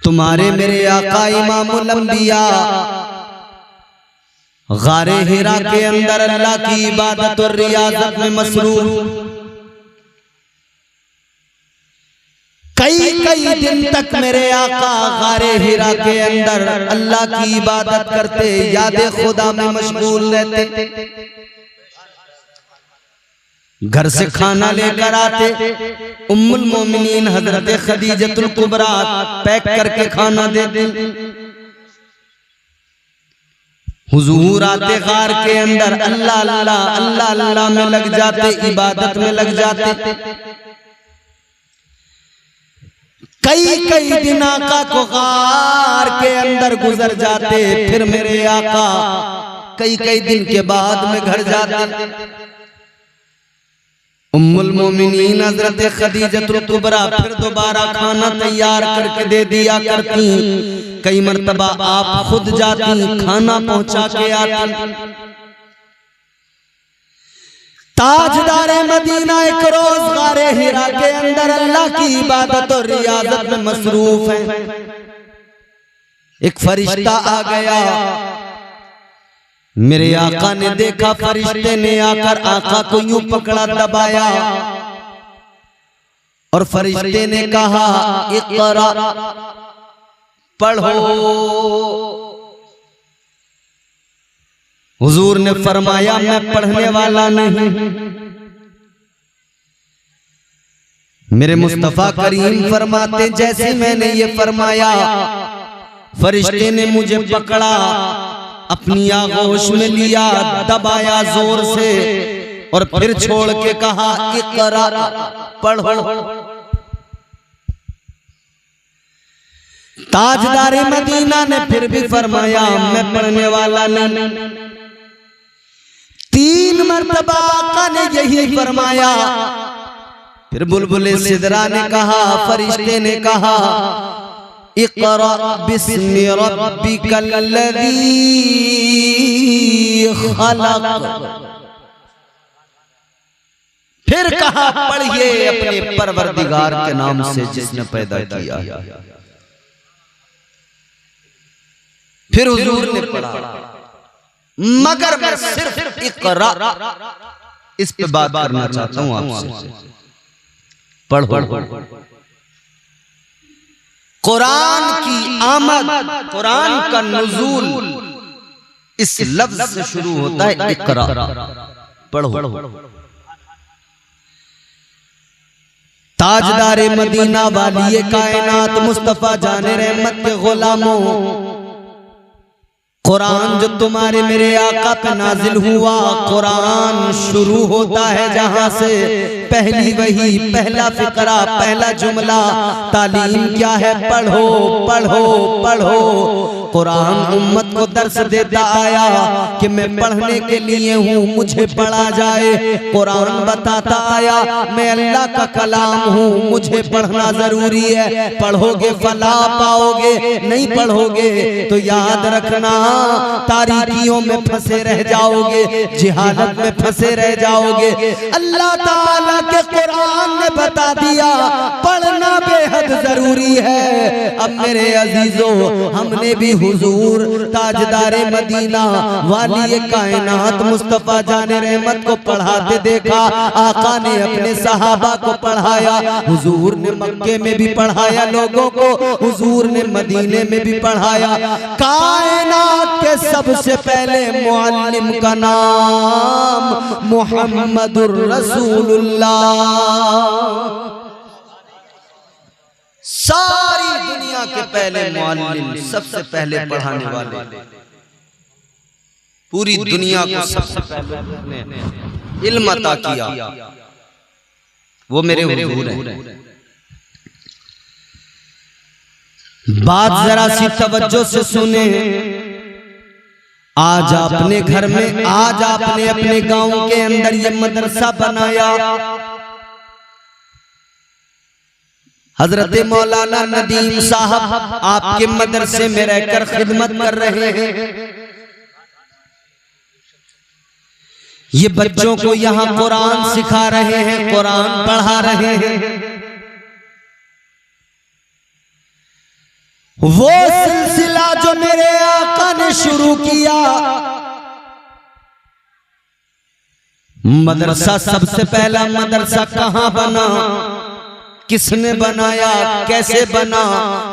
तुम्हारे मेरे आका इमामुल अंबिया गारे हिरा के अंदर अल्लाह की इबादत और रियाजत में मसरूफ कई दिन तक मेरे आका गारे हिरा के अंदर अल्लाह की इबादत करते, यादे खुदा में मशगूल रहते। घर से खाना लेकर आते, उम्मुल मोमिनीन हजरत खदीजतुल कुबरा पैक करके खाना देते। हुजूर आते गार के अंदर अल्लाह अल्लाह अल्लाह अल्लाह में लग जाते, इबादत में लग जाते। कई दिन आका को गार के अंदर गुजर जाते, फिर मेरे आका कई दिन के बाद में घर जाते। उम्मुल मोमिनीन हज़रत खदीजतुल कुबरा फिर दोबारा खाना तैयार करके दे दिया करती। कई मर्तबा आप खुद जाती, खाना पहुंचा के आती। ताजदारे मदीना एक रोज गारे हिरा के अंदर अल्लाह की इबादत और रियाजत में मसरूफ है। एक फरिश्ता आ गया, मेरे आका ने देखा, फरिश्ते ने आकर आका को यूं पकड़ा, दबाया और फरिश्ते ने कहा इक़रा, पढ़ो। हुजूर ने फरमाया मैं पढ़ने वाला नहीं। मेरे मुस्तफा करीम फरमाते जैसे मैंने ये फरमाया, फरिश्ते ने मुझे पकड़ा, अपनी आगोश में लिया, दबाया जोर से और फिर छोड़ के कहा इक़रा, पढ़ो। ताजदारे मदीना ने फिर भी फरमाया मैं पढ़ने वाला नहीं। 3 मरतबा आका ने यही फरमाया। फिर बुलबुले सिदरा ने कहा, फरिश्ते ने कहा इक़रा बिस्मि रब्बिकल लज़ी खलक़। फिर कहा पढ़िए अपने परवरदिगार के नाम से जिसने पैदा किया। फिर हुजूर ने पढ़ा, मगर मैं सिर्फ इक़रा इस पे बात करना चाहता हूं आपसे। पढ़ो। कुरान की आमद, कुरान का नुज़ूल इस लफ्ज से शुरू होता है इक़रा, पढ़ो। ताजदारे मदीना वाली कायनात मुस्तफा जाने रहमत के गुलामों, कुरान जो तुम्हारे मेरे आका पे नाजिल हुआ, कुरान शुरू होता है जहां से पहली वही, पहला फिक्रा, पहला जुमला, तालीम क्या है? पढ़ो पढ़ो पढ़ो। कुरान उम्मत को दर्स देता आया कि मैं पढ़ने के लिए हूँ, मुझे पढ़ा जाए। कुरान बताता आया मैं अल्लाह का कलाम हूँ, मुझे पढ़ना जरूरी है। पढ़ोगे फला पाओगे, नहीं पढ़ोगे तो याद रखना तारीकियों में फंसे रह जाओगे, जिहालत में फंसे रह जाओगे। अल्लाह ताला के कुरान ने बता दिया पढ़ना बेहद जरूरी है। अब मेरे अजीजों, हमने भी हुजूर ताजदारे मदीना वाली कायनात मुस्तफा जाने रहमत को पढ़ाते देखा। आका ने अपने सहाबा को पढ़ाया, हुजूर ने मक्के में भी पढ़ाया लोगों को, हुजूर ने मदीने में भी पढ़ाया। कायनात के सबसे पहले मुअल्लिम का नाम मुहम्मदुर रसूलुल्लाह। सारी दुनिया के पहले मुअल्लिम, सबसे पहले पढ़ाने वाले, पूरी दुनिया को सबसे पहले इल्म अता किया, वो मेरे हुजूर हैं। बात जरा सी तवज्जो से सुने। आज आपने घर में, आज आपने अपने गांव के अंदर ये मदरसा बनाया। हजरत मौलाना नदीम साहब आपके मदरसे में रहकर खिदमत कर रहे हैं। ये बच्चों को यहाँ कुरान सिखा रहे हैं, कुरान पढ़ा रहे हैं। वो सिलसिला जो मेरे आका ने शुरू किया। मदरसा सबसे पहला मदरसा कहां बना, किसने बनाया, कैसे बना,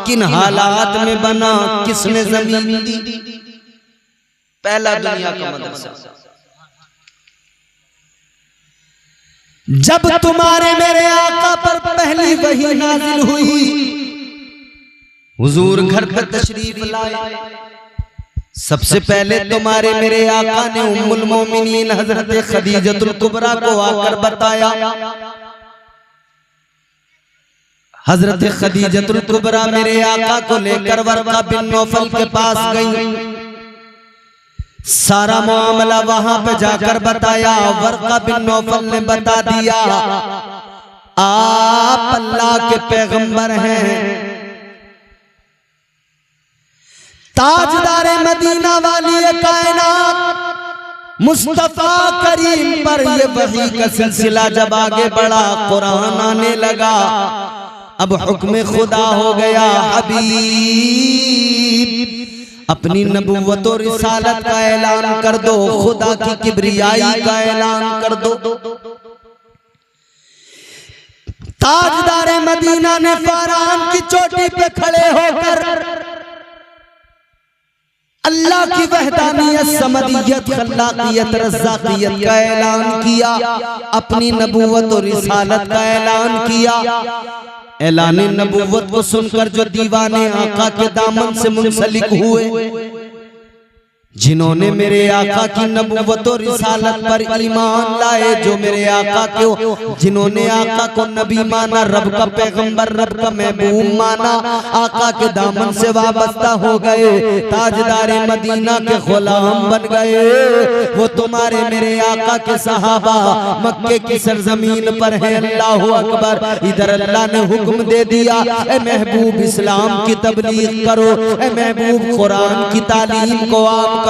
किन हालात में बना, किसने जमीन दी? पहला दुनिया का मदरसा। जब तुम्हारे मेरे आका पर पहली वही नाजिल हुई, हुजूर घर पर तशरीफ लाए, सबसे पहले तुम्हारे मेरे आका ने उम्मुल मोमिनीन हजरत खदीजतुल कुबरा को आकर बताया। हजरत खदीजतुल कुबरा मेरे आका को लेकर वर्का बिन नौफल के पास गई। सारा मामला वहां पे जाकर बताया। वर्का बिन नौफल ने बता दिया, आप अल्लाह के पैगंबर हैं, ताजदारे मदीना वाली कायनात मुस्तफा करीम पर ये वही का सिलसिला जब आगे बढ़ा, कुरान आने लगा। अब हुक्म खुदा हो गया, हबीब अपनी नबुव्वत और रिसालत का ऐलान कर दो, खुदा की किब्रियाई का ऐलान कर दो। ताजदारे मदीना ने फरहान की चोटी पे खड़े होकर अल्लाह की वहदानियत, समदियत, खल्लाकियत, रज़्ज़ाकियत का ऐलान किया, अपनी नबुव्वत और रिसालत का ऐलान किया। ऐलान नबुव्वत को सुनकर जो दीवाने आका के दामन से मुंसलिक हुए, जिन्होंने मेरे आका की नबुव्वत और रिसालत पर ईमान लाए, जो मेरे आका को, जिन्होंने आका को नबी माना, रब का पैगंबर, रब का महबूब माना, आका के दामन से वाबस्ता हो गए, ताजदारे मदीना के गुलाम बन गए, वो तुम्हारे मेरे आका के सहाबा मक्के की सरजमीन पर है। अल्लाह अकबर। इधर अल्लाह ने हुक्म दे दिया, ए महबूब इस्लाम की तबलीग करो, ए महबूब कुरान की तालीम को आम करो।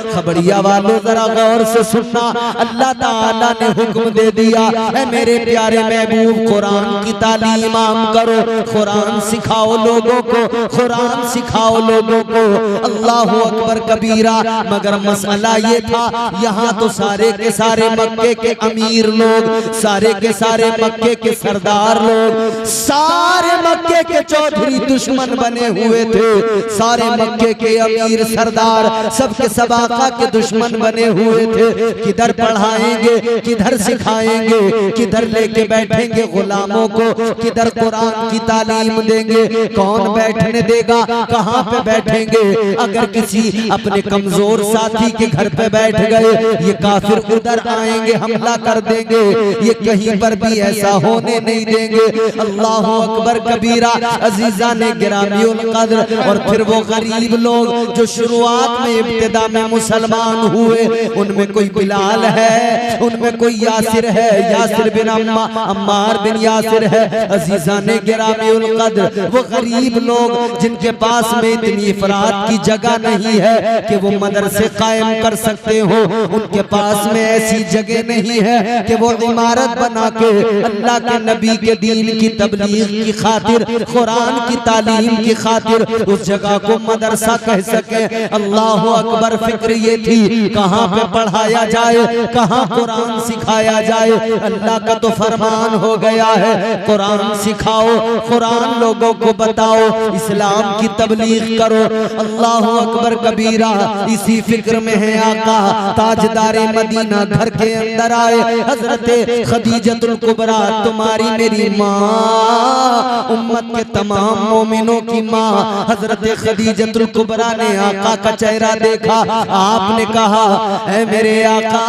खबरिया वालों जरा गौर से सुनना, अल्लाह ताला ने हुक्म दे दिया, ऐ मेरे प्यारे महबूब कुरान की तालीम आम करो, कुरान सिखाओ लोगों को, कुरान सिखाओ लोगों को। अल्लाह अकबर कबीरा। मगर मसला ये था, यहाँ तो सारे के सारे मक्के के अमीर लोग, सारे के सारे मक्के के सरदार लोग, सारे मक्के के चौधरी दुश्मन बने हुए थे, सारे मक्के के अमीर सरदार सबके सब आका के दुश्मन बने हुए थे। किधर पढ़ाएंगे, किधर सिखाएंगे, किधर लेके बैठेंगे गुलामों को, किधर कुरान की तालीम देंगे, कौन बैठने देगा, कहाँ पे बैठेंगे। अगर किसी अपने कमजोर साथी के घर पे बैठ गए, ये काफिर उधर आएंगे, हमला कर देंगे, ये कहीं पर भी ऐसा होने नहीं देंगे। अल्लाह अकबर कबीरा। अजीजा ने गिरामियुल कद्र। और फिर वो गरीब लोग जो शुरुआत में इब्तिदा में मुसलमान हुए, उनमें कोई बिलाल है, उनमें कोई यासिर है, यासिर बिन अम्मार बिन यासिर है। अजीजा ने गिरामियुल कद्र, वो गरीब लोग जिनके पास में इतनी अफराद की जगह नहीं है कि वो मदरसे कायम कर सकते हो, उनके पास में ऐसी जगह नहीं है कि वो इमारत बना के अल्लाह के नबी के दीन की तबलीग की खातिर, कुरान की तालीम की खातिर उस जगह को मदरसा कह सके। अल्लाह अकबर। फिक्र ये थी कहाँ पे पढ़ाया जाए, कहाँ कुरान सिखाया जाए। अल्लाह का तो फरमान हो गया है, कुरान सिखाओ, कुरान लोगों को बताओ, इस्लाम की तबलीग करो। अल्लाह अकबर कबीरा। इसी फिक्र में है आका ताजदारे मदीना घर के अंदर आए। हजरत खदीजतुल कुबरा, तुम्हारी मेरी माँ, उम्मत के तमाम मोमिनों की माँ, हजरत खदीजतुल कुबरा ने आका का चेहरा देखा। आपने कहा, ऐ मेरे आका,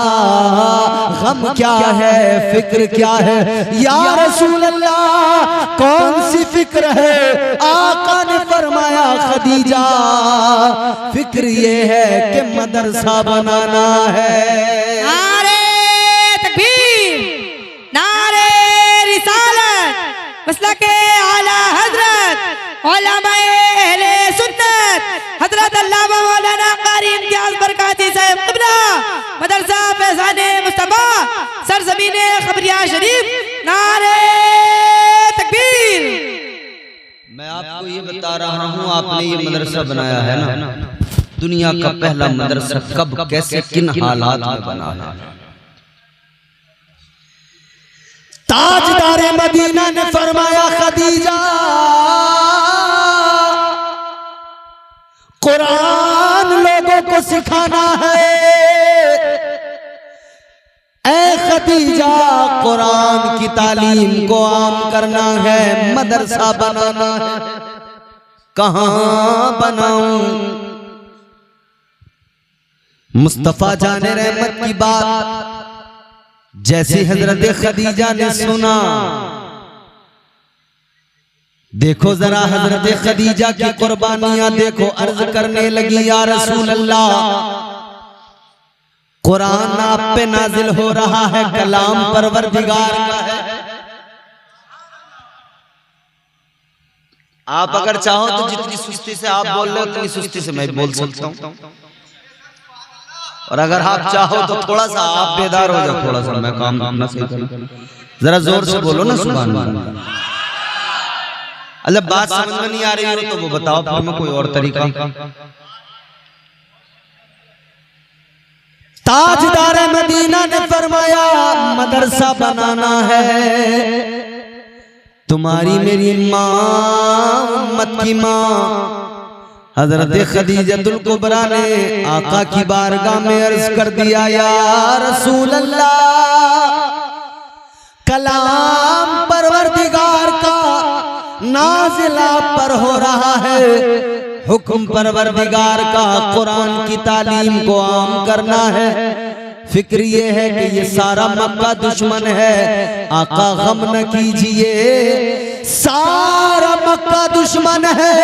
गम क्या है, फिक्र क्या है? या रसूल अल्लाह, कौन सी फिक्र है? आका ने फरमाया, खदीजा, फिक्र ये है कि मदरसा बनाना है। नारे तकबीर, नारे रिसालत, मसलके आला हजरत, उलमाए अहले सुन्नत, हजरत अल्लामा मौलाना कारी इम्तियाज बरकाती साहब क़िबला, मदरसा फैज़ाने मुस्तफ़ा, सरज़मीने खबरिया शरीफ। नारे तकबीर। मैं आपको ये बता बता रहा हूँ, आपने ये मदरसा बनाया है ना, दुनिया का पहला मदरसा कब कैसे किन हालात में बना है। ताजदारे मदीना ने फरमाया, खदीजा कुरान लोगों को सिखाना है, ऐ खदीजा कुरान की तालीम को आम करना है, मदरसा बनाना है। कहाँ बनाऊं? मुस्तफा जाने रहमत की बात जैसी हजरत खदीजा ने सुना, देखो जरा हजरत खदीजा की कुर्बानियां देखो। अर्ज करने लगी, या रसूल अल्लाह, कुरान आप पे नाजिल हो रहा है, कलाम परवरदिगार का है। आप अगर चाहो तो जितनी सुस्ती से आप बोल रहे हो उतनी सुस्ती से मैं बोल सकता हूं, और अगर आप चाहो तो थोड़ा सा आप बेदार हो जाओ, थोड़ा सा मैं काम अपना सही करूं। जरा जोर से बोलो ना सुभान अल्लाह। अल्लाह बात समझ में नहीं आ रही हो तो वो बताओ, फिर मैं कोई और तरीका। ताजदार मदीना ने फरमाया, मदरसा बनाना है। तुम्हारी मेरी माँ, उम्मत की माँ हजरत खदीजतुल कुबरा ने आका की बारगाह में अर्ज कर दिया, या रसूल अल्लाह, कलाम परवरदिगार का नाज़िला पर हो रहा है, हुक्म परवरदिगार का कुरान की तालीम को आम करना है। फिक्र ये है कि ये सारा मक्का दुश्मन है, आका गम न कीजिए, सारा मक्का दुश्मन है,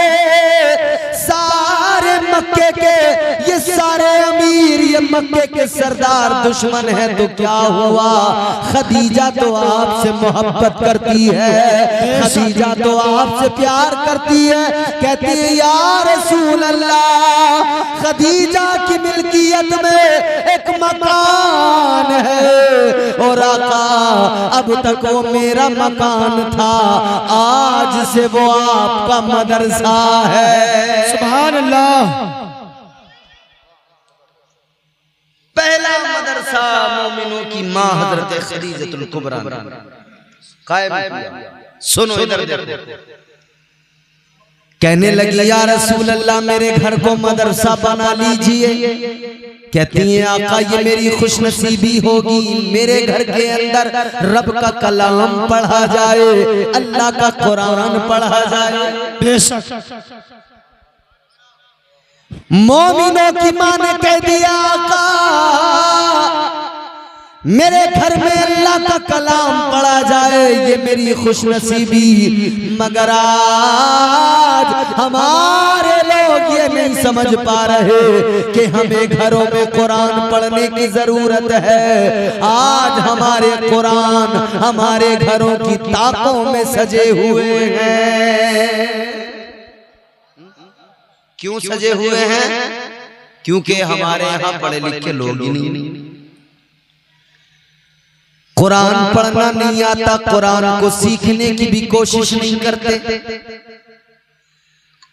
सारे मक्के के ये सारे अमीर, ये मक्के के सरदार दुश्मन है। तो क्या हुआ, खदीजा तो आपसे मोहब्बत करती है, खदीजा तो आपसे प्यार करती है। कहती है, या रसूल अल्लाह, खदीजा की मिल्कियत में एक मकान है, और आका अब तक वो मेरा मकान था, आज से वो आपका मदरसा है। सुभान अल्लाह। पहला मदरसा मोमिनों की मां हजरत खदीजतुल कुबरा ने कायम किया। सुनो इधर देखो, कहने लगी, या रसूल अल्लाह, मेरे घर को मदरसा बना लीजिए। कहती है, आका ये मेरी खुशनसीबी होगी, मेरे घर के अंदर रब का कलाम पढ़ा जाए, अल्लाह का कुरान पढ़ा जाए। बेशक मोमिनों की मां ने कह दिया, आका मेरे घर में अल्लाह का कलाम पढ़ा जाए, ये मेरी खुशनसीबी, मगर आज हमारे लोग ये नहीं समझ पा रहे कि हमें घरों में कुरान पढ़ने की जरूरत है। आज हमारे कुरान हमारे घरों की ताकों में सजे हुए हैं। क्यों सजे हुए हैं? क्योंकि हमारे यहाँ पढ़े लिखे लोग ही नहीं, कुरान पढ़ना नहीं आता, कुरान को सीखने की भी कोशिश नहीं करते।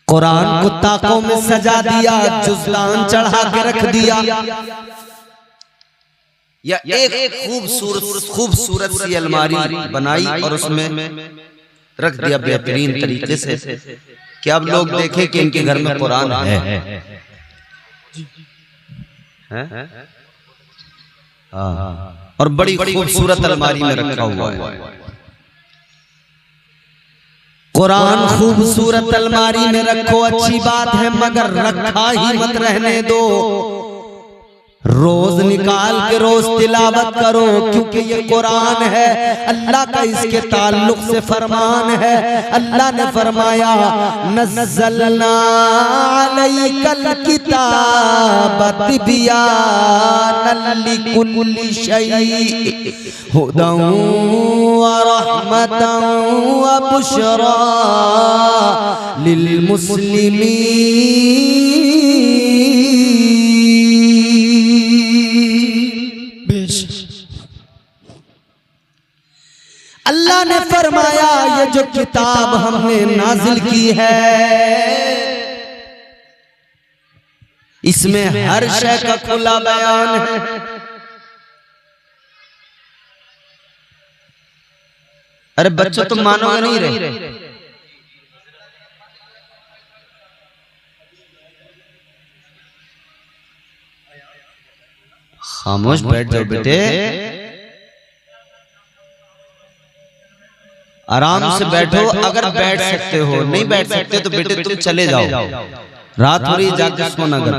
कुरान को ताकों में सजा दिया, जुज़दान चढ़ा के रख दिया, या एक खूबसूरत सी अलमारी बनाई और उसमें रख दिया बेहतरीन तरीके से कि अब लोग देखें कि इनके घर में कुरान है। और बड़ी खूबसूरत अलमारी में रखा हुआ है कुरान। खूबसूरत अलमारी में रखो, अच्छी बात है, मगर रखा ही मत रहने दो, रोज निकाल के रोज तिलावत करो, क्योंकि ये कुरान है, अल्लाह का इसके ताल्लुक से फरमान है। अल्लाह ने फरमाया, नज़्ज़लना अलैकल किताब तिबयानन लिकुल्लि शैइन हुदन व रहमतन व बुशरा लिल मुस्लिमीन। अल्लाह ने फरमाया, ये जो किताब किताब हमने नाजिल की है, इसमें हर शय का खुला बयान है। अरे बच्चों तुम मानोगे नहीं रहे, खामोश बैठ जाओ बेटे, आराम से बैठो। अगर बैठ सकते हो, नहीं बैठ सकते तो बेटे तुम चले जाओ, रात हो रही, जाके सोना घर।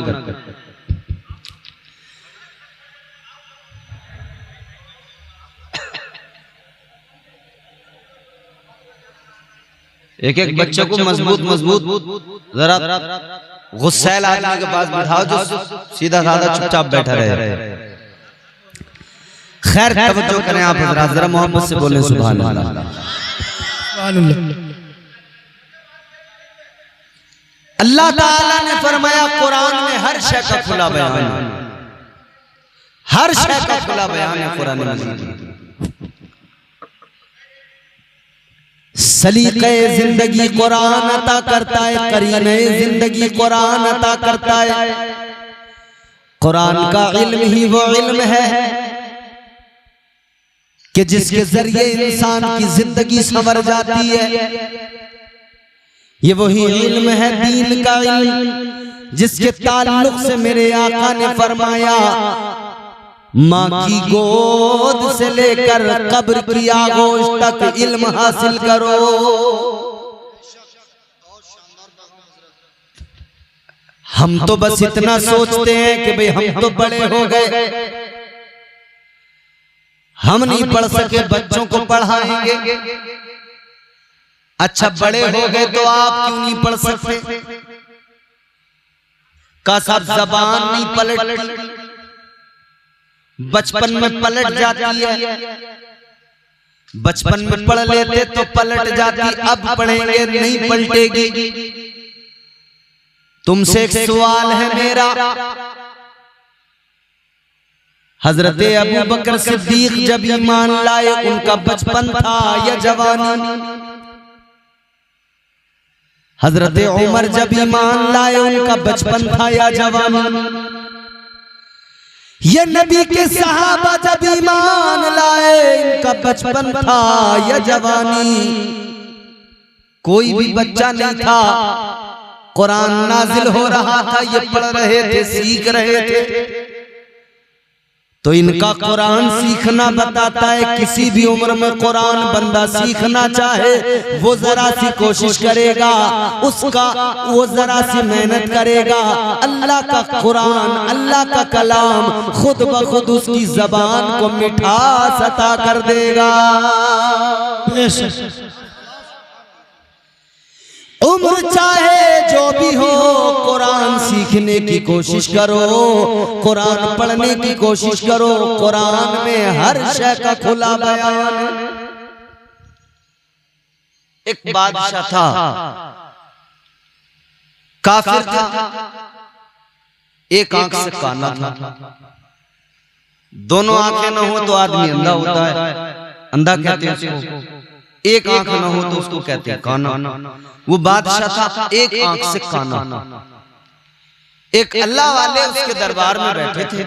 एक एक बच्चे को मजबूत मजबूत जरा गुस्सैल आदमी के पास बिठाओ जो सीधा साधा चुपचाप बैठा रहे। खैर तवज्जो करें आप हजरात, जरा मोहब्बत से बोलें सुभान अल्लाह। अल्लाह ताला ने फरमाया कुरान में हर शय का खुला बयान है, हर शय का खुला बयान है कुरान मजीद। सलीक़े जिंदगी कुरान अता करता है, करीने जिंदगी कुरान अता करता है। कुरान का इल्म ही वो इल्म है कि जिसके जरिए इंसान की जिंदगी संवर जाती है। ये वही इल्म है दीन का इल्म, जिसके ताल्लुक से मेरे आका ने फरमाया माँ की गोद से लेकर कब्र की आगोश तक इल्म हासिल करो। हम तो बस इतना सोचते हैं कि भाई हम तो बड़े हो गए, हम नहीं पढ़ सके, बच्चों को पढ़ाएंगे। अच्छा बड़े हो गए तो आप क्यों नहीं पढ़ सकते? का सब जबान नहीं पलटती, बचपन में पलट जाती है। बचपन में पढ़ लेते तो पलट जाती, अब पढ़ेंगे नहीं पलटेगी। तुमसे एक सवाल है मेरा, हजरत अबू बकर सिद्दीक जब ईमान लाए उनका बचपन था या जवानी? हजरत उमर जब ईमान लाए उनका बचपन था या जवानी? ये नबी के सहाबा जब ईमान लाए इनका बचपन था या जवानी? कोई भी बच्चा नहीं था, कुरान नाजिल हो रहा था, ये पढ़ रहे थे, सीख रहे थे। तो इनका कुरान सीखना बताता है किसी भी उम्र में कुरान बंदा सीखना चाहे वो जरा सी कोशिश करेगा, उसका वो जरा सी मेहनत करेगा, अल्लाह का कुरान, अल्लाह का कलाम खुद ब खुद उसकी जबान को मिठास अता कर देगा। उम्र चाहे जो भी हो, कुरान सीखने की कोशिश करो, कुरान पढ़ने की कोशिश करो। कुरान में हर शय का खुला बयान है। एक बादशाह था, काफिर था, एक आंख से काना था। दोनों आंखें न हो तो आदमी अंधा होता है, अंधा कहते हैं उसको। एक आंख न हो तो उसको कहते हैं काना। वो बादशाह था, एक आंख से काना। एक अल्लाह वाले उसके दरबार में बैठे थे,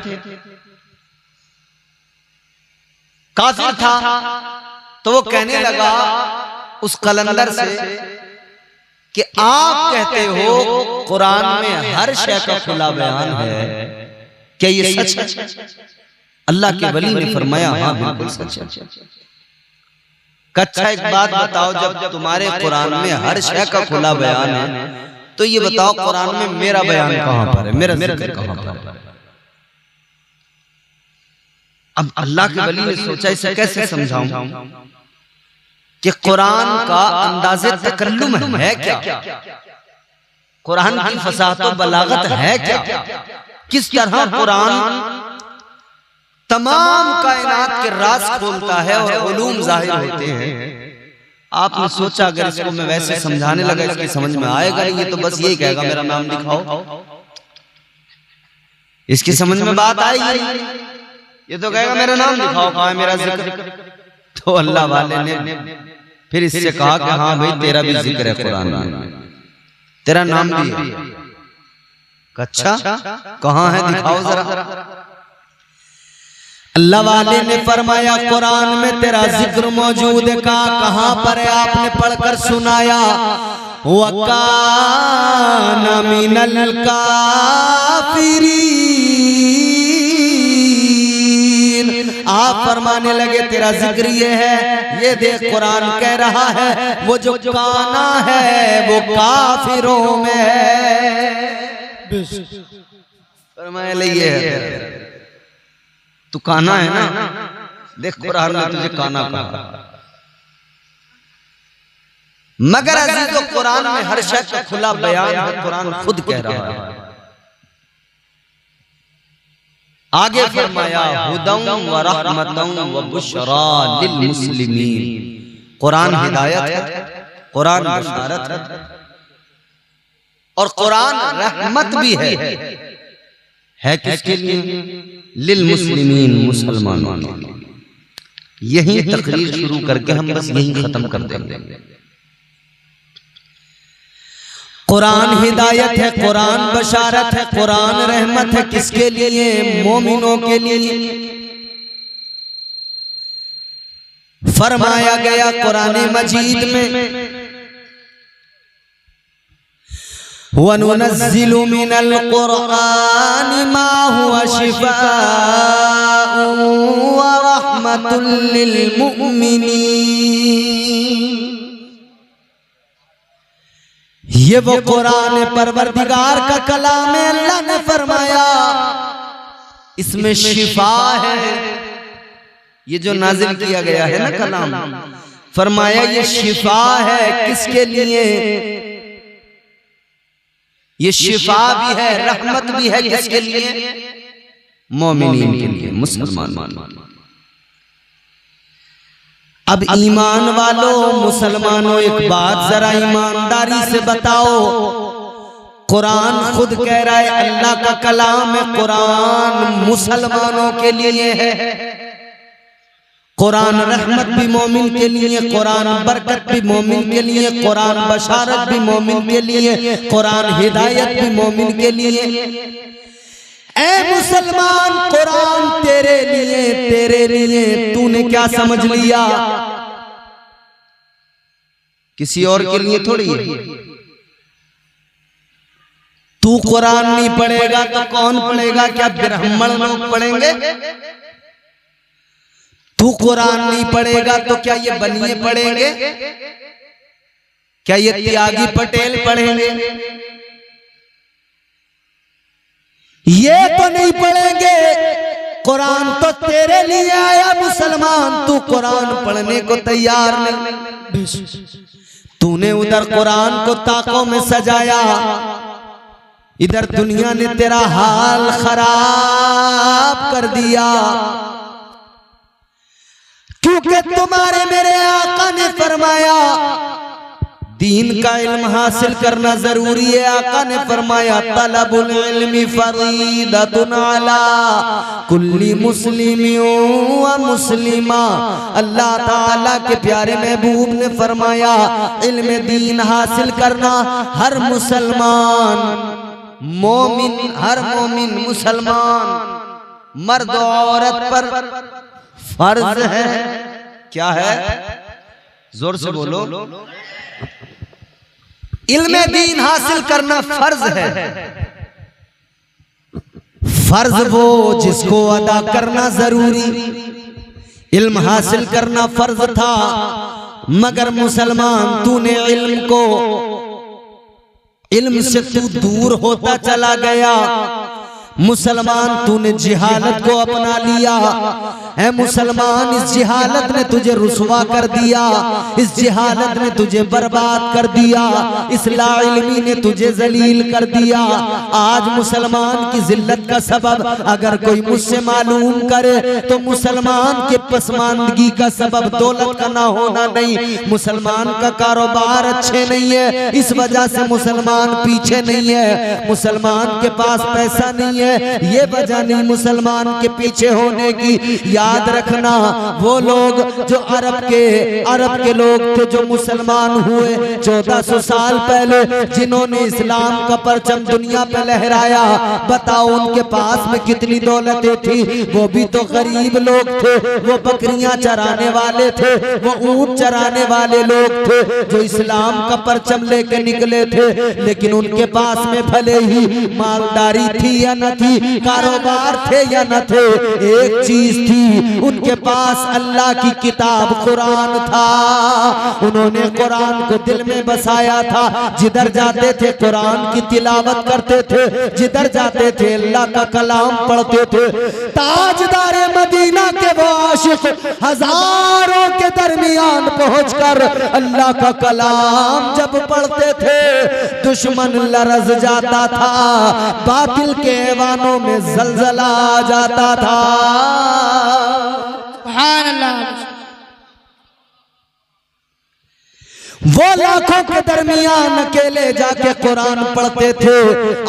काफिर था। तो वो कहने लगा उस कलंदर से कि आप कहते हो कुरान में हर शय का खुला बयान है, क्या ये सच है? अल्लाह के वली ने फरमाया हाँ बिल्कुल सच है। कच्चा एक बात बताओ, जब तुम्हारे कुरान में हर शय का खुला बयान है तो ये बताओ कुरान में मेरा बयान कहां पर है, मेरा जिक्र कहां पर है? अब अल्लाह के वली ने सोचा इसे कैसे समझाऊं कि कुरान का अंदाज़े तकल्लुम है क्या, कुरान की फसाहत और बलागत है क्या, किस तरह कुरान तमाम कायनात के राज खोलता है और उलूम जाहिर होते हैं। आपने सोचा अगर इसको मैं वैसे समझाने लगा इसकी समझ में आएगा नहीं, ये तो बस यही कहेगा मेरा नाम दिखाओ, इसकी समझ में बात आएगी। ये तो कहेगा मेरा नाम दिखाओ, कहाँ है मेरा जिक्र? तो अल्लाह वाले ने फिर इससे कहा कि हाँ भाई तेरा भी जिक्र है कुरान में, तेरा नाम भी है। अच्छा कहाँ है, दिखाओ जरा। अल्लाह वाले ने फरमाया कुरान में तेरा जिक्र मौजूद है। कहाँ पर है, आपने पढ़कर सुनाया, वकान मिनल काफिरीन। आप फरमाने लगे तेरा जिक्र ये है, ये देख कुरान कह रहा है वो जो काना है वो काफिरों में है। फरमाया ले ये है, तू काना है ना, देख कुरान में तुझे काना कहा। मगर अजीजो कुरान में हर शय का खुला बयान है, कुरान खुद कह रहा है। आगे फरमाया हुदम व रहमतम व बुशरा लिल मुस्लिमीन। कुरान हिदायत है, कुरान बशारत है और कुरान रहमत भी है किसके लिए? लिल मुस्लिमीन, मुसलमानों के लिए। यही तकरीर शुरू करके हम बस यही खत्म कर देंगे। कुरान हिदायत है, कुरान बशारत है, कुरान रहमत है। किसके लिए? मोमिनों के लिए। फरमाया गया कुरान मजीद में वनुनज़्ज़िलु मिनल कुरानि मा हुवा शिफ़ाअुन व रहमतुल लिल मुमिनीन। ये वो कुरान परवरदिगार का कलाम है। अल्लाह ने फरमाया इसमें शिफा है। ये जो नाजिल किया गया है ना कलाम, फरमाया ये शिफा है। किसके लिए? ये शिफा भी है, रहमत भी है। किसके लिए? मोमिनीन के लिए, मुसलमान। अब ईमान वालों, मुसलमानों, एक बात जरा ईमानदारी से बताओ। कुरान खुद कह रहा है अल्लाह का कलाम है, कुरान मुसलमानों के लिए है। कुरान रहमत भी मोमिन के लिए, कुरान बरकत भी मोमिन के लिए, कुरान बशारत भी मोमिन के लिए, कुरान हिदायत भी मोमिन के लिए। ऐ मुसलमान, कुरान तेरे लिए तूने क्या समझ लिया? किसी और के लिए थोड़ी है। तू कुरान नहीं पढ़ेगा तो कौन पढ़ेगा? क्या ब्राह्मण लोग पढ़ेंगे? तू कुरान नहीं पढ़ेगा तो क्या ये बनिए पढ़ेंगे? क्या ये त्यागी पटेल पढ़ेंगे? ये तो नहीं पढ़ेंगे। कुरान तो तेरे लिए आया मुसलमान, तू कुरान पढ़ने को तैयार नहीं। तूने उधर कुरान को ताकों में सजाया, इधर दुनिया ने तेरा हाल खराब कर दिया। क्योंकि तुम्हारे मेरे आका ने फरमाया दीन का इल्म हासिल करना जरूरी है। आका ने फरमाया तलबुल इल्मी फरीदतुन अला कुल्ली मुस्लिमिन व मुस्लिमा। अल्लाह ताला के प्यारे महबूब ने फरमाया इल्म दीन हासिल करना हर मुसलमान मोमिन, हर मोमिन मुसलमान मर्द औरत पर फर्ज है। क्या है? जोर से बोलो। इल्म दीन हासिल करना फर्ज है। फर्ज वो जिसको अदा करना जरूरी। इल्म हासिल करना फर्ज था, मगर मुसलमान तूने इल्म से तू दूर होता चला गया। मुसलमान तूने जिहालत को अपना लिया है। मुसलमान इस जिहालत ने तुझे रुसवा कर दिया, इस जिहालत ने तुझे बर्बाद कर दिया, इस लाइल्मी ने तुझे जलील कर दिया। आज मुसलमान की जिल्लत का सबब अगर कोई मुझसे मालूम करे तो मुसलमान के पसमानदगी का सबब दौलत का ना होना नहीं, मुसलमान का कारोबार अच्छे नहीं है, इस वजह से मुसलमान पीछे नहीं है, मुसलमान के पास पैसा नहीं है, है, ये वजह नहीं मुसलमान के पीछे होने की। याद रखना वो लोग जो अरब के लोग थे जो मुसलमान हुए 1400 साल पहले, जिन्होंने इस्लाम का परचम दुनिया पे लहराया, बताओ उनके पास में कितनी दौलतें थी? वो भी तो गरीब लोग थे, वो बकरियां चराने वाले थे, वो ऊंट चराने वाले लोग थे जो इस्लाम का परचम लेके निकले थे। लेकिन उनके पास में भले ही मालदारी थी या न थी, कारोबार थे या न थे, एक चीज थी, उनके पास अल्लाह की किताब कुरान था। उन्होंने कुरान को दिल में बसाया था, जिधर जाते थे कुरान की तिलावत करते थे, जिधर जाते थे अल्लाह का कलाम पढ़ते थे। ताजदार मदीना के वो आशिक हजारों के दरमियान पहुंचकर अल्लाह का कलाम जब पढ़ते थे, दुश्मन लरज जाता था, बातिल के ऐवानों में जलजला आ जाता था। सुभान अल्लाह। वो लाखों के दरमियान अकेले जाके कुरान पढ़ते थे।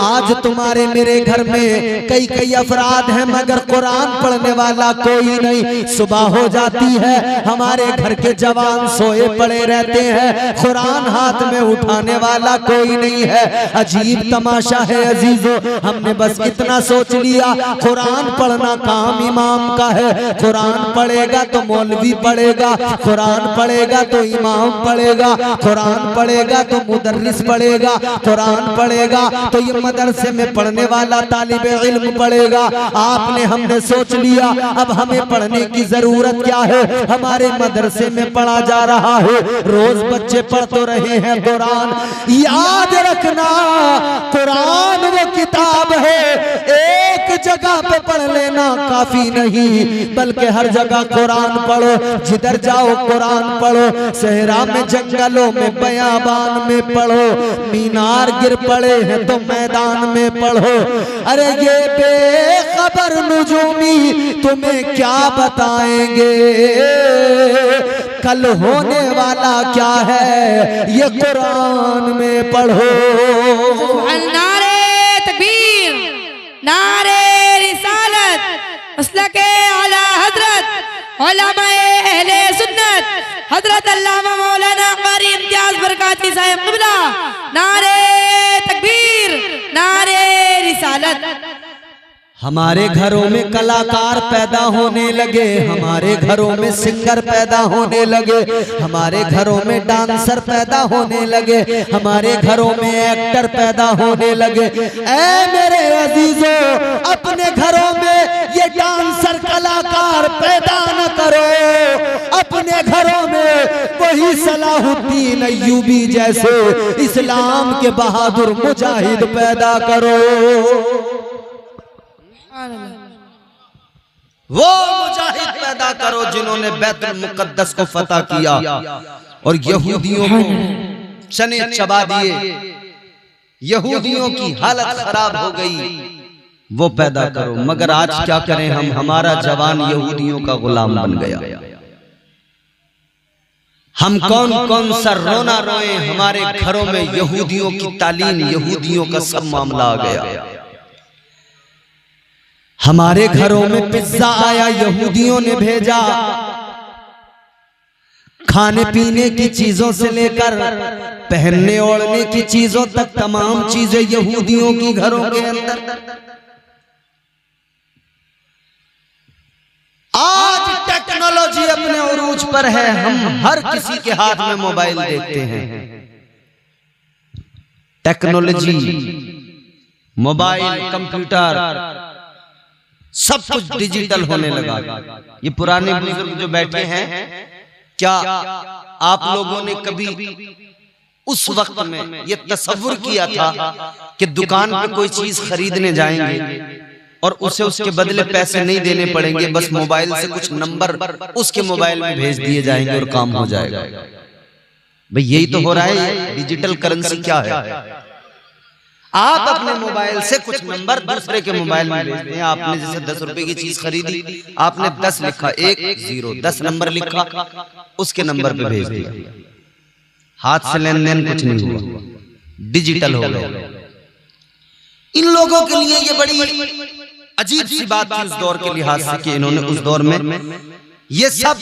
आज तुम्हारे मेरे घर में कई अफराद हैं मगर कुरान पढ़ने वाला कोई नहीं। सुबह हो जाती है, हमारे घर के जवान सोए पड़े रहते हैं, कुरान हाथ में उठाने वाला कोई नहीं है। अजीब तमाशा है अजीजों, हमने बस इतना सोच लिया कुरान पढ़ना काम इमाम का है। कुरान पढ़ेगा तो मौलवी पढ़ेगा, कुरान पढ़ेगा तो इमाम पढ़ेगा, कुरान पढ़ेगा तो मुदर्रिस पढ़ेगा, कुरान पढ़ेगा तो ये मदरसे में पढ़ने वाला तालिब इल्म पढ़ेगा। आपने हमने सोच लिया अब हमें पढ़ने की जरूरत क्या है, हमारे मदरसे में पढ़ा जा रहा है, रोज बच्चे पढ़ तो रहे हैं कुरान। याद रखना कुरान वो किताब है, एक जगह पे पढ़ लेना काफी नहीं, बल्कि हर जगह कुरान पढ़ो, जिधर जाओ कुरान पढ़ो। सहरा में जंगलों में बयाबान में पढ़ो, मीनार गिर पड़े हैं तो मैदान में पढ़ो। अरे ये बेखबर नुजूमी तुम्हें क्या बताएंगे, कल होने वाला क्या है ये कुरान में पढ़ो। नारे तकबीर, नारे रिसालत, मसलके आला हजरत उलमाए अहले सुन्नत हजरत अल्लामा मौलाना कारी इम्तियाज बरकाती साहिब क़िबला। नारे तकबीर, नारे रिसालत। हमारे घरों में कलाकार पैदा होने लगे, हमारे घरों में सिंगर पैदा होने लगे, हमारे घरों में डांसर पैदा होने लगे, हमारे घरों में एक्टर पैदा होने लगे। ऐ मेरे अजीजों, अपने घरों में ये डांसर कलाकार पैदा न करो, अपने घरों में वही सलाहुद्दीन अय्यूबी जैसे इस्लाम के बहादुर मुजाहिद पैदा करो। वो मुजाहिद पैदा करो जिन्होंने बैतुल मुक़द्दस को फतह किया और यहूदियों को चने चबा दिए, यहूदियों की हालत खराब हो गई, वो पैदा करो। मगर आज क्या करें हम, हमारा जवान यहूदियों का गुलाम बन गया। हम कौन कौन सा रोना रोए, हमारे घरों में यहूदियों की तालीम, यहूदियों का सब मामला आ गया। हमारे घरों में पिज्जा आया, यहूदियों ने भेजा। खाने पीने की चीजों से लेकर पहनने ओढ़ने की चीजों तक तमाम चीजें यहूदियों की घरों के अंदर। आज टेक्नोलॉजी अपने उरूज पर है, हम हर किसी के हाथ में मोबाइल देखते हैं। टेक्नोलॉजी, मोबाइल, कंप्यूटर, सब कुछ डिजिटल होने लगा। ये पुराने बुजुर्ग जो बैठे हैं, क्या आप लोगों ने कभी उस वक्त में ये तसव्वुर किया था कि दुकान पे कोई चीज खरीदने जाएंगे और उसे उसके बदले पैसे नहीं देने पड़ेंगे, बस मोबाइल से कुछ नंबर उसके मोबाइल में भेज दिए जाएंगे और काम हो जाएगा? भाई यही तो हो रहा है। डिजिटल करेंसी क्या है? आप अपने मोबाइल से कुछ नंबर दूसरे के मोबाइल में भेजते हैं। आपने जैसे 10 रुपए की चीज खरीदी, आपने 10 लिखा, 1 0 10 नंबर लिखा, उसके नंबर पे भेज दिया। हाथ से लेन देन कुछ नहीं हुआ, डिजिटल हो गया। इन लोगों के लिए ये बड़ी अजीब सी बात थी उस दौर के लिहाज से कि इन्होंने उस दौर में ये सब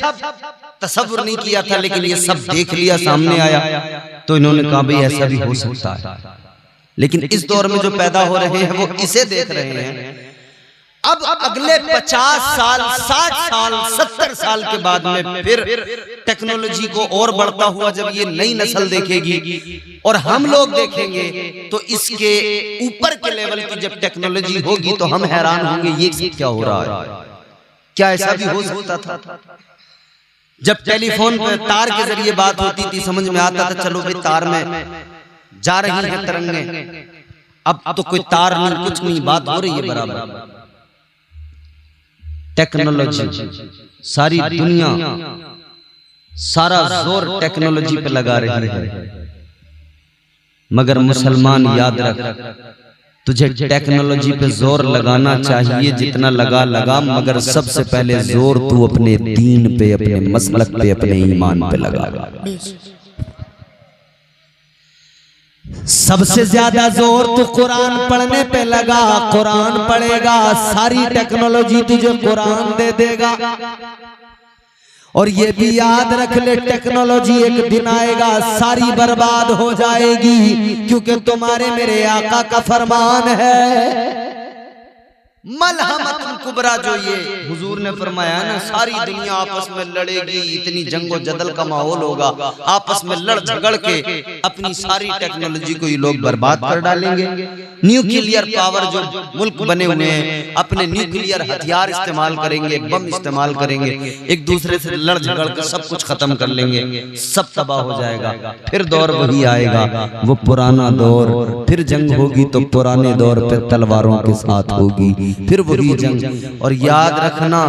तसव्वुर नहीं किया था, लेकिन ये सब देख लिया, सामने आया, तो इन्होंने कहा भाई ऐसा भी हो सकता है। लेकिन इस दौर में जो पैदा हो रहे हैं वो इसे देख रहे हैं। अब अगले 50 साल, 60 साल, 70 साल के बाद में फिर टेक्नोलॉजी को और बढ़ता हुआ जब ये नई नस्ल देखेगी और हम लोग देखेंगे, तो इसके ऊपर के लेवल की जब टेक्नोलॉजी होगी तो हम हैरान होंगे ये क्या हो रहा है। क्या ऐसा भी हो सकता था? जब टेलीफोन पर तार के जरिए बात होती थी, समझ में आता था चलो भाई तार में जा रही है तरंगें, अब तो कोई तार नहीं, कुछ नहीं, बात हो रही है बराबर। टेक्नोलॉजी, सारी दुनिया सारा जोर टेक्नोलॉजी पे लगा रही है, मगर मुसलमान याद रख, तुझे टेक्नोलॉजी पे जोर लगाना चाहिए जितना लगा, मगर सबसे पहले जोर तू अपने दीन पे, अपने मसलक पे, अपने ईमान पे लगा। सबसे ज्यादा जोर तू कुरान पढ़ने पे लगा, कुरान पढ़ेगा, सारी टेक्नोलॉजी तुझे कुरान दे देगा। और ये भी याद रख ले, टेक्नोलॉजी एक दिन आएगा सारी बर्बाद हो जाएगी, क्योंकि तुम्हारे मेरे आका का फरमान है मलहमतुन कुबरा, जो ये हुजूर ने फरमाया ना, सारी दुनिया आपस में लड़ेगी, इतनी जंगो जदल का माहौल होगा, आपस में लड़ झगड़ के अपनी सारी टेक्नोलॉजी को ये लोग बर्बाद कर डालेंगे। न्यूक्लियर पावर जो मुल्क बने हुए हैं, अपने न्यूक्लियर हथियार इस्तेमाल करेंगे, बम इस्तेमाल करेंगे, एक दूसरे से लड़ झगड़ कर सब कुछ खत्म कर लेंगे, सब तबाह हो जाएगा। फिर दौर वही आएगा, वो पुराना दौर, फिर जंग होगी तो पुराने दौर पे तलवारों के साथ होगी, फिर वही जंग। और याद रखना,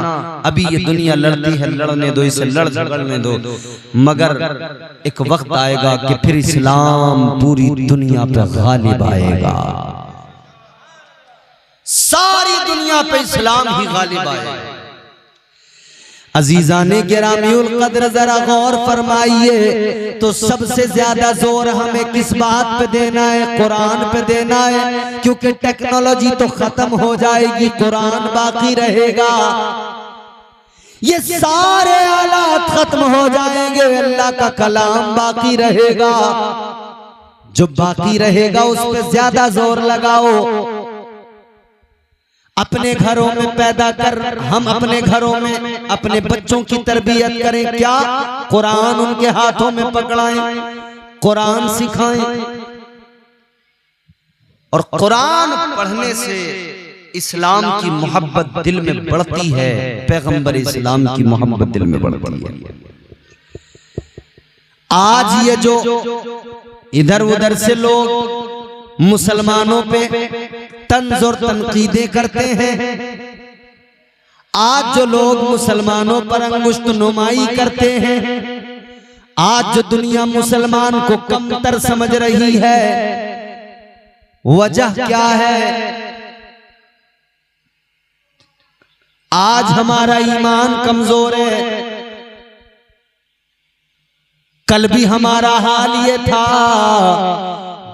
अभी ये दुनिया लड़ती है, लड़ने दो इसे, लड़ झगड़ने दो, मगर एक वक्त आएगा कि फिर इस्लाम पूरी दुनिया पे गालिब आएगा, सारी दुनिया पे इस्लाम ही गालिब आएगा। अजीजाने गिरामीउल कद्र, जरा गौर फरमाइए, तो सबसे ज्यादा जोर हमें किस बात पे देना है? कुरान पे देना है, क्योंकि टेक्नोलॉजी तो खत्म हो जाएगी, कुरान बाकी रहेगा। ये सारे आलात खत्म हो जाएंगे, अल्लाह का कलाम बाकी रहेगा। जो बाकी रहेगा उस पे ज्यादा जोर लगाओ। अपने घरों में पैदा कर, हम अपने घरों में अपने बच्चों की तरबियत करें, क्या कुरान उनके हाथों में पकड़ाएं, कुरान सिखाएं। और कुरान पढ़ने से इस्लाम की मोहब्बत दिल में बढ़ती है, पैगंबर इस्लाम की मोहब्बत दिल में बढ़ती है। आज ये जो इधर उधर से लोग मुसलमानों पे तंज और तनकीदें करते हैं, आज जो लोग मुसलमानों पर अंगुष्ठ नुमाई करते हैं, आज जो दुनिया मुसलमान को कमतर समझ रही है, वजह क्या है? आज हमारा ईमान कमजोर है। कल भी हमारा हाल ये था,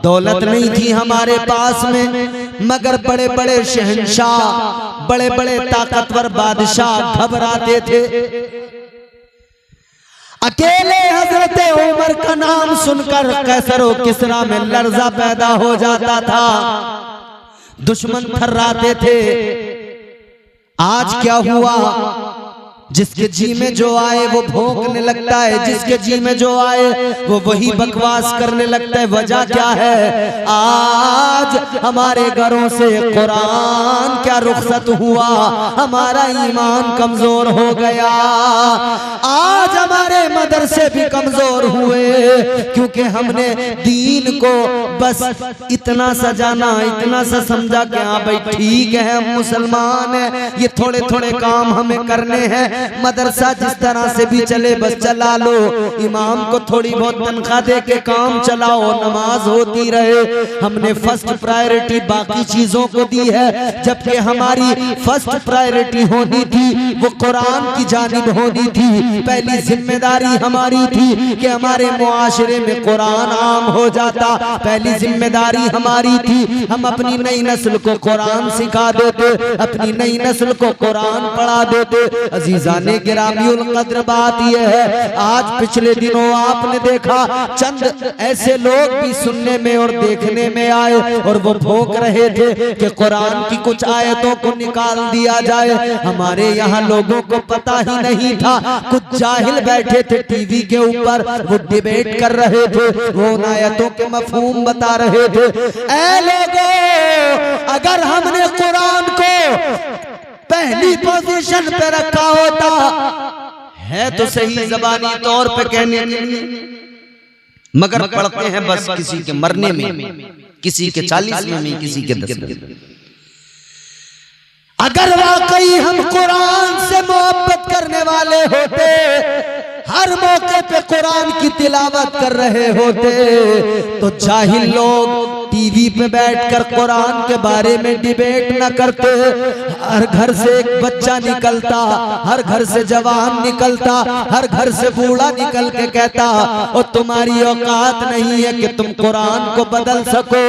दौलत नहीं थी हमारे पास में, मगर बड़े बड़े शहंशाह, बड़े बड़े ताकतवर बादशाह घबराते थे। अकेले हजरत उमर का नाम सुनकर कैसर और किसरा में लर्जा पैदा हो जाता था, दुश्मन थर्राते थे। आज क्या हुआ? जिसके जी में जो आए वो भौंकने लगता है, जिसके जी में जो आए वो वही बकवास करने लगता है। वजह क्या है? आज हमारे घरों से कुरान क्या रुखसत हुआ, हमारा ईमान कमजोर हो गया। आज हमारे मदरसे भी कमजोर हुए, क्योंकि हमने दीन को बस इतना सा जाना, इतना सा समझा कि हाँ भाई ठीक है हम मुसलमान हैं, ये थोड़े थोड़े काम हमें करने हैं, हैं मदरसा जिस तरह से भी चले बस चला लो, इमाम को थोड़ी बहुत तनख्वाह दे के काम चलाओ, नमाज होती रहे। हमने फर्स्ट प्रायोरिटी बाकी चीजों को दी है, जबकि हमारी फर्स्ट प्रायोरिटी होनी थी वो कुरान की जानिब होनी थी। पहली जिम्मेदारी हमारी थी कि हमारे मुआशरे में कुरान आम हो जाता। पहली जिम्मेदारी हमारी थी हम अपनी नई नस्ल को कुरान सिखा देते, अपनी नई नस्ल को कुरान पढ़ा देते। अजीजाने गिरामीउल कद्र बात यह है, आज पिछले दिनों आपने देखा चंद ऐसे लोग भी सुनने में और देखने में आए और वो भोंक रहे थे कि कुरान की कुछ आयतों को निकाल दिया जाए। हमारे यहाँ लोगों को पता ही नहीं था, कुछ जाहिल बैठे थे टीवी के ऊपर, वो डिबेट कर रहे थे, वो उन आयतों के मफहूम बता रहे थे। ऐ लोगों, अगर हमने कुरान को पहली पोजीशन पे रखा होता है तो सही ज़बानी तौर पे कहने के लिए, मगर पढ़ते हैं बस किसी के मरने में, किसी के 40वें में, किसी के 10वें में। अगर वाकई हम कुरान से मोहब्बत करने वाले होते, हर मौके पे कुरान की तिलावत कर रहे होते, तो जाहिल लोग टीवी पे बैठकर कुरान के बारे में डिबेट न करते। हर घर से एक बच्चा निकलता, हर घर से जवान निकलता, हर घर से बूढ़ा निकल के कहता और तुम्हारी औकात नहीं है कि तुम कुरान को बदल सको,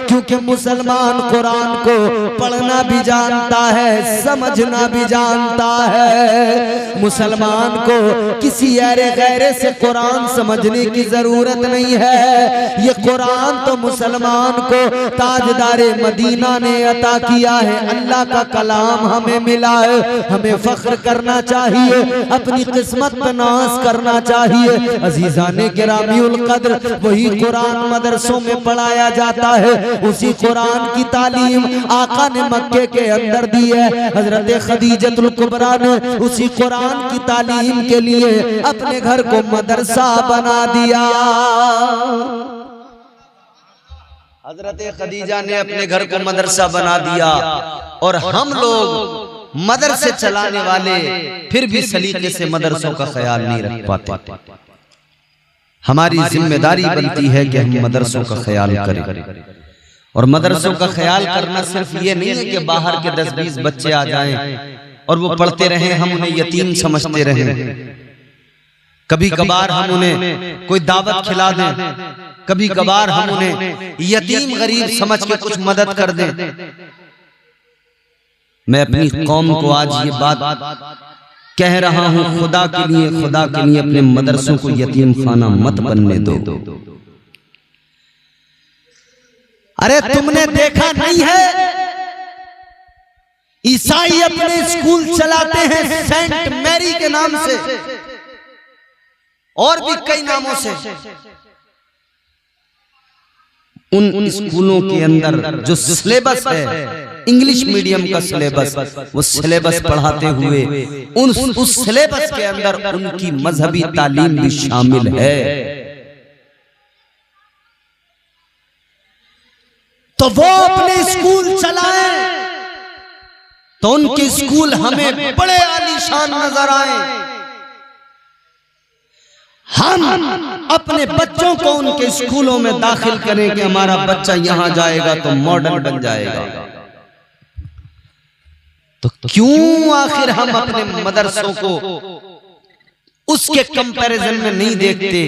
क्योंकि मुसलमान कुरान को पढ़ना भी जानता है, समझना भी जानता है। मुसलमान को किसी ऐरे गैरे से कुरान समझने की जरूरत नहीं है। ये कुरान तो मुसलमान को ताजदारे मदीना ने अता किया है, अल्लाह का कलाम हमें मिला है। हमें फख्र करना चाहिए, अपनी किस्मत पर नाज करना चाहिए। अजीजाने गिरामीउल कद्र, वही कुरान मदरसों में पढ़ाया जाता है, उसी कुरान की तालीम आका ने मक्के के अंदर दी है। हजरत खदीजतुल कुबरा ने उसी कुरान की तालीम के लिए अपने घर को मदरसा बना दिया। हजरत खदीजा ने अपने घर को मदरसा बना दिया और हम लोग मदरसे चलाने वाले फिर भी सलीके से मदरसों का ख्याल नहीं रख पाते। हमारी जिम्मेदारी बनती है कि हम मदरसों का ख्याल करें, और मदरसों का ख्याल करना सिर्फ ये नहीं है कि बाहर के 10-20 बच्चे आ जाएं और वो पढ़ते रहें, हम उन्हें यतीम समझते रहें। कभी कभार हम उन्हें कोई दावत खिला दें, कभी कभार हम उन्हें यतीम गरीब समझ के कुछ मदद कर दें। मैं अपनी कौम को आज ये बात कह रहा हूं, खुदा के लिए अपने मदरसों को यतीम खाना मत बनने दो। अरे तुमने देखा नहीं है, ईसाई अपने स्कूल चलाते हैं सेंट मैरी के नाम से और भी कई नामों से। उन स्कूलों के अंदर जो सिलेबस है, इंग्लिश मीडियम का सिलेबस, वो सिलेबस पढ़ाते हुए उस सिलेबस के अंदर उनकी मजहबी तालीम भी शामिल है। तो वो अपने स्कूल चलाएं तो उनके स्कूल हमें बड़े आलीशान नजर आए। हम अपने बच्चों को उनके स्कूलों में दाखिल करें कि हमारा बच्चा यहां जाएगा तो मॉडर्न बन जाएगा। तो क्यों आखिर हम अपने मदरसों को उसके कंपैरिजन में नहीं देखते,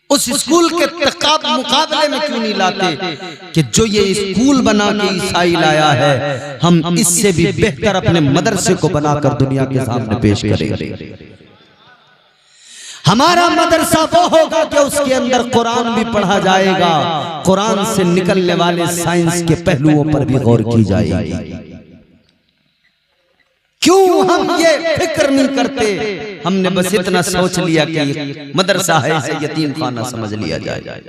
उस स्कूल के मुकाबले में क्यों नहीं लाते कि जो ये स्कूल बना के ईसाई लाया है, हम इससे भी बेहतर अपने मदरसे को बनाकर दुनिया के सामने पेश करें। हमारा मदरसा वो होगा कि उसके अंदर कुरान भी पढ़ा जाएगा, कुरान से निकलने वाले साइंस के पहलुओं पर भी गौर की जाएगी। क्यों हम ये फिक्र नहीं करते? हमने बस इतना सोच लिया कि मदरसा है, इसे यतीम खाना समझ लिया जाए।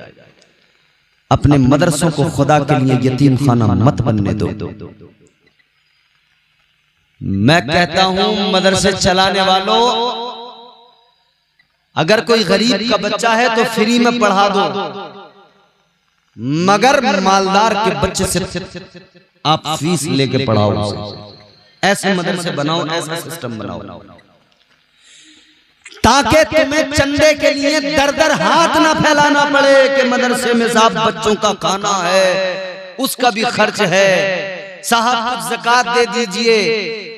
अपने मदरसों को खुदा के लिए यतीम खाना मत बनने दो। मैं कहता हूं मदरसे चलाने वालों, अगर कोई गरीब का बच्चा है तो फ्री में पढ़ा दो, मगर मालदार के बच्चे से आप फीस लेके पढ़ाओ। ऐसे मदरसे बनाओ, ऐसा सिस्टम बनाओ। ताकि तुम्हें चंदे के लिए दर दर हाथ ना फैलाना पड़े कि मदरसे में साहब बच्चों का खाना है, उसका भी खर्च है, साहब कुछ ज़कात दे दीजिए,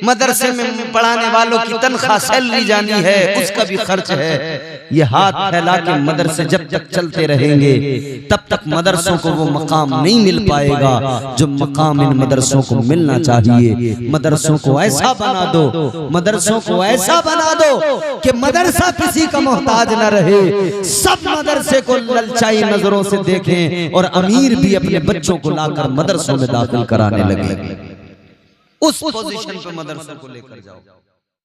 मदरसे में पढ़ाने वालों की तनख्वाह सैलरी जानी है, उसका भी खर्च है। ये हाथ फैला के मदरसे जब तक चलते रहेंगे तब तक मदरसों को वो मकाम नहीं मिल पाएगा जो मकाम इन मदरसों को मिलना चाहिए। मदरसों को ऐसा बना दो, मदरसों को ऐसा बना दो कि मदरसा किसी का मोहताज न रहे, सब मदरसे को ललचाई नजरों से देखें और अमीर भी अपने बच्चों को लाकर मदरसों में दाखिल कराने लगे। उस पोजीशन पे मदरसों को लेकर जाओ।